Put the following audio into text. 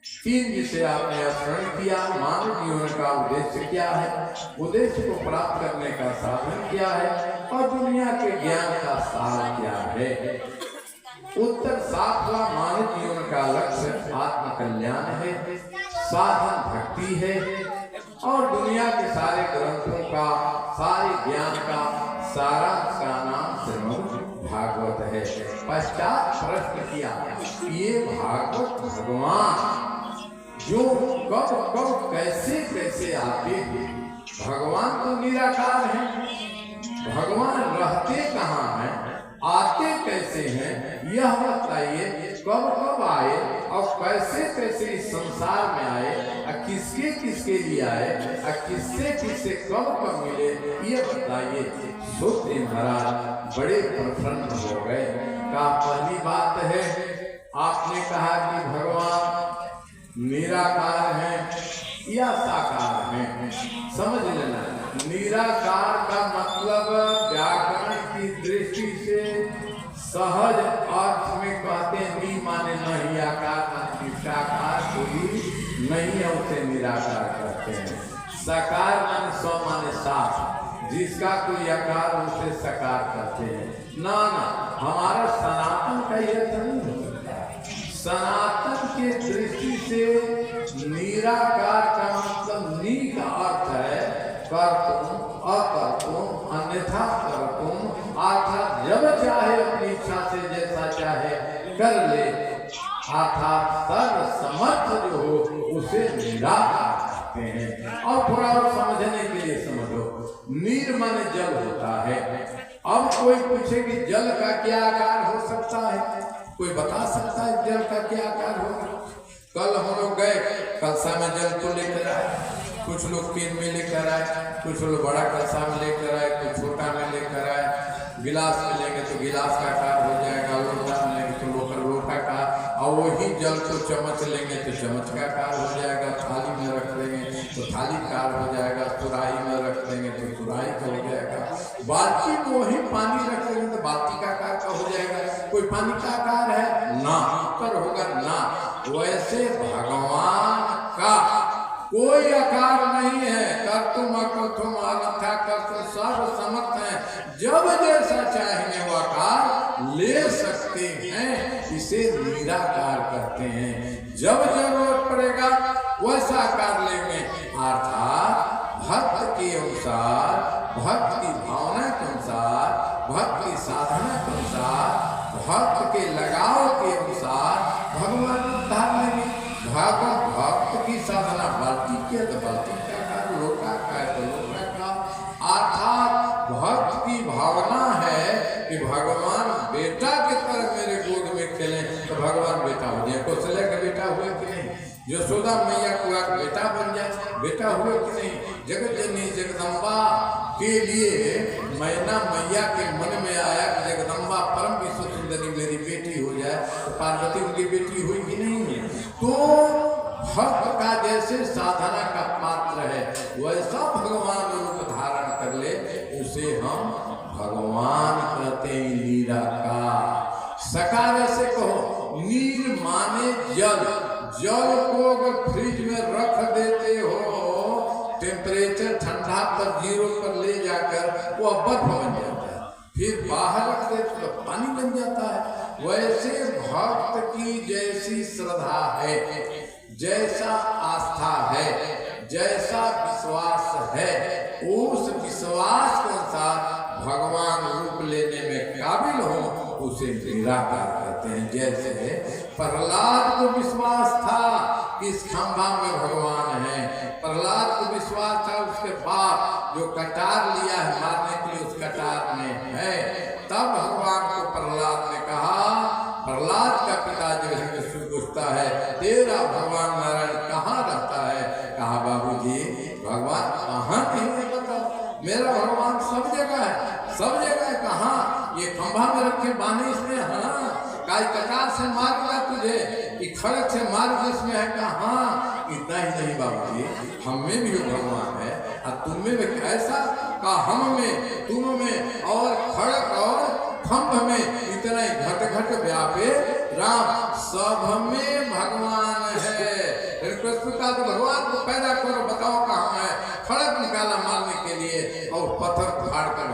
तीन जिसे आपने स्मरण किया, मानव जीवन का उद्देश्य क्या है, उद्देश्य को प्राप्त करने का साधन क्या है और दुनिया के ज्ञान का सार क्या है। उत्तर सातवां, मानव जीवन का लक्ष्य आत्म कल्याण है, साधन भक्ति है और दुनिया के सारे ग्रंथों का, सारे ज्ञान का सारांश का नाम श्रीमद् भागवत है। पश्चात प्रश्न किया, ये भागवत भगवान जो कब कब कैसे कैसे आते हैं, भगवान तो निराकार है, भगवान रहते कहाँ हैं, आते कैसे हैं, यह बताइए। कब कब आए और कैसे कैसे इस संसार में आए, किसके किसके लिए आए, किससे किससे कब कब मिले, ये बताइए। सुखदेव महाराज बड़े प्रसन्न हो गए। का पहली बात है, आपने कहा कि भगवान निराकार है या साकार है। समझ लेना, निराकार का मतलब व्याकरण की दृष्टि से सहज अर्थ में कहते हैं, नी माने नहीं, आकार साकार कोई नहीं है, उसे निराकार कहते हैं। साकार माने सौ माने सात, जिसका कोई आकार उसे साकार कहते हैं। ना ना, हमारा सनातन का यह नहीं हो सकता। सनातन के दृष्टि से निराकार का मतलब नी का अर्थ है कर्तुम, अकर्तुम, अन्यथा कर्तुम, अर्थात जब चाहे अपनी इच्छा से जैसा चाहे कर ले, अर्थात सर्व समर्थ जो हो उसे निराकार कहते हैं। और थोड़ा और समझने के लिए समझो, नीर माने जल होता है। अब कोई पूछे कि जल का क्या आकार हो सकता है, कोई बता सकता है जल का क्या आकार होगा? कल हम लोग गए, कलसा में जल तो लेकर आए, कुछ लोग केन में लेकर आए, कुछ लोग बड़ा कलसा में लेकर आए, कुछ छोटा में लेकर आए। गिलास में लेंगे तो गिलास का आकार हो जाएगा, लोटा में लेंगे तो लोटा का, और वही जल को चम्मच लेंगे तो चम्मच का आकार हो जाएगा, थाली में रख देंगे तो थाली का आकार हो जाएगा, सुराही में रख देंगे तो सुराही का हो जाएगा, बाल्टी में वही पानी रख देंगे तो बाल्टी का आकार का हो जाएगा। कोई पानी का आकार है ना, उत्तर होगा ना। वैसे भगवान का कोई आकार नहीं है, कर्तुम अकर्तुम अन्यथा कर्तुम सर्व समर्थ है, जब जैसा चाहेंगे वो आकार ले सकते हैं, इसे निराकार कहते हैं। जब जरूरत पड़ेगा वैसा आकार लेंगे, अर्थात भक्त के अनुसार, भक्त की भावना के अनुसार, भक्त की साधना के अनुसार, भक्त के लगाव के अनुसार भगवान उद्धार लेंगे। भक्त की साधना बाल्टी के तो बाल्टी का, लोटा का तो लोटा का, अर्थात भक्त की भावना है कि भगवान बेटा की तरह मेरे गोद में खेले, तो भगवान बेटा हो जाए। कौशल्या का बेटा हुए कि नहीं, यशोदा मैया को बेटा बन जाए, बेटा हुए कि नहीं। जगत जननी जगदम्बा के लिए मैना मैया के मन में आया कि जगदम्बा परम विश्व सुंदरी मेरी बेटी हो जाए, तो पार्वती उनकी बेटी हुई कि नहीं है। तो भक्त का जैसे साधना का पात्र है, वैसा भगवान रूप धारण कर ले, उसे हम भगवान कहते हैं, निराकार। सकार ऐसे कहो, नीर माने जल, जल को अगर फ्रिज में रख देते हो, टेम्परेचर ठंडा पर 0 पर ले जाकर वो बर्फ बन जाता है, फिर बाहर रख देते तो पानी बन जाता है। वैसे भक्त की जैसी श्रद्धा है, जैसा आस्था है, जैसा विश्वास है, उस विश्वास के अनुसार भगवान रूप लेने में काबिल हो, उसे निराकार कहते हैं। जैसे प्रहलाद को विश्वास था कि इस खंभा में भगवान है, प्रहलाद को विश्वास था, उसके बाद जो कटार लिया है मारने के लिए उस कटार में है, तब भगवान को प्रहलाद ने कहा, प्रहलाद का पिता जो है पूछता है, तेरा भगवान नारायण कहाँ रहता है? कहा बाबूजी भगवान कहाँ नहीं बताओ, मेरा भगवान सब जगह है, सब जगह है। कहाँ? ये खंभा में रखे बाने इसमें, हाँ। काय कटार से मार दिया तुझे, कि खड़क से मार दिया इसमें है, कहाँ? इतना ही नहीं बाबूजी, हम में भी भगवान है और तुम में भी कैसा? का हम में, तुम में और खड़क और खंभ में इतना ही घट घट व्यापे राम, सब में भगवान है। कृष्ण का तो भगवान को पैदा करो, बताओ कहाँ है, खड़क निकाला मारने के लिए और पत्थर फाड़ कर